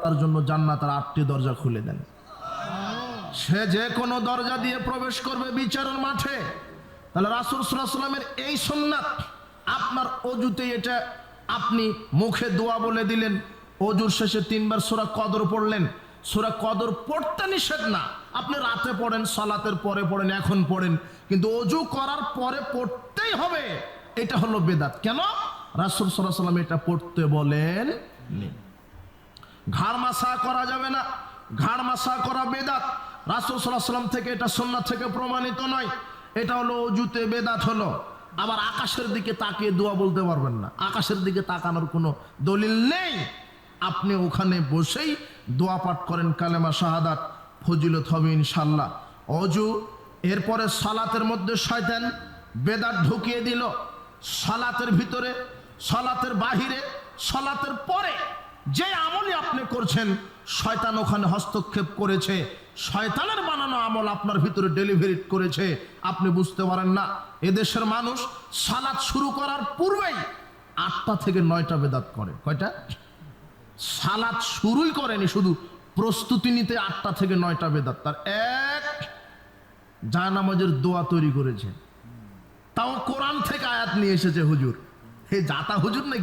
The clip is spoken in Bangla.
তার জন্য জান্নাতের 8টি দরজা খুলে দেন। সে যে কোনো দরজা দিয়ে প্রবেশ করবে বিচারের মাঠে। তাহলে রাসূল সাল্লাল্লাহু আলাইহি ওয়াসাল্লামের এই সুন্নাত আপনার অজুতে, এটা আপনি মুখে দোয়া বলে দিলেন, অজুর শেষে 3 বার সূরা কদর পড়লেন। সূরা কদর পড়তে নিষেধ না, আপনি রাতে পড়েন, সালাতের পরে পড়েন, এখন পড়েন, কিন্তু অজু করার পরে পড়তেই হবে। এটা হলো বেদাত। কেন? রাসূল সাল্লাল্লাহু আলাইহি ওয়াসাল্লাম এটা পড়তে বলেন। ঘাড় মাসা করা যাবে না, ঘাড় মাসা করা বেদাত। রাসূল সাল্লাল্লাহু আলাইহি ওয়াসাল্লাম থেকে এটা সুন্নাত থেকে প্রমাণিত নয়, এটা হলো অজুতে বেদাত হলো। আবার আকাশের দিকে তাকিয়ে দোয়া বলতে পারবেন না, আকাশের দিকে তাকানোর কোনো দলিল নেই। আপনি ওখানে বসেই দোয়া পাঠ করেন, কালেমা শাহাদাত, ফজিলত হবে ইনশাআল্লাহ। অজু, এরপরে সালাতের মধ্যে শয়তান বেদাত ঢুকিয়ে দিল। সালাতের ভিতরে, সালাতের বাহিরে, সালাতের পরে যে আমলই আপনি করছেন, শয়তান ওখানে হস্তক্ষেপ করেছে, শয়তানের বানানো আমল আপনার ভিতরে ডেলিভারি করেছে, আপনি বুঝতে পারেন না। এদেশের মানুষ সালাত শুরু করার পূর্বেই 8টা থেকে 9টা বেদাত করে। কয়টা? সালাত শুরুই করেনি, শুধু প্রস্তুতি নিতে 8টা থেকে 9টা বেদাত। তার এক, জায়নামাজের দোয়া তৈরি করেছে, তাও কোরআন থেকে আয়াত নিয়ে এসেছে হুজুর। হে জাতা হুজুর নাকি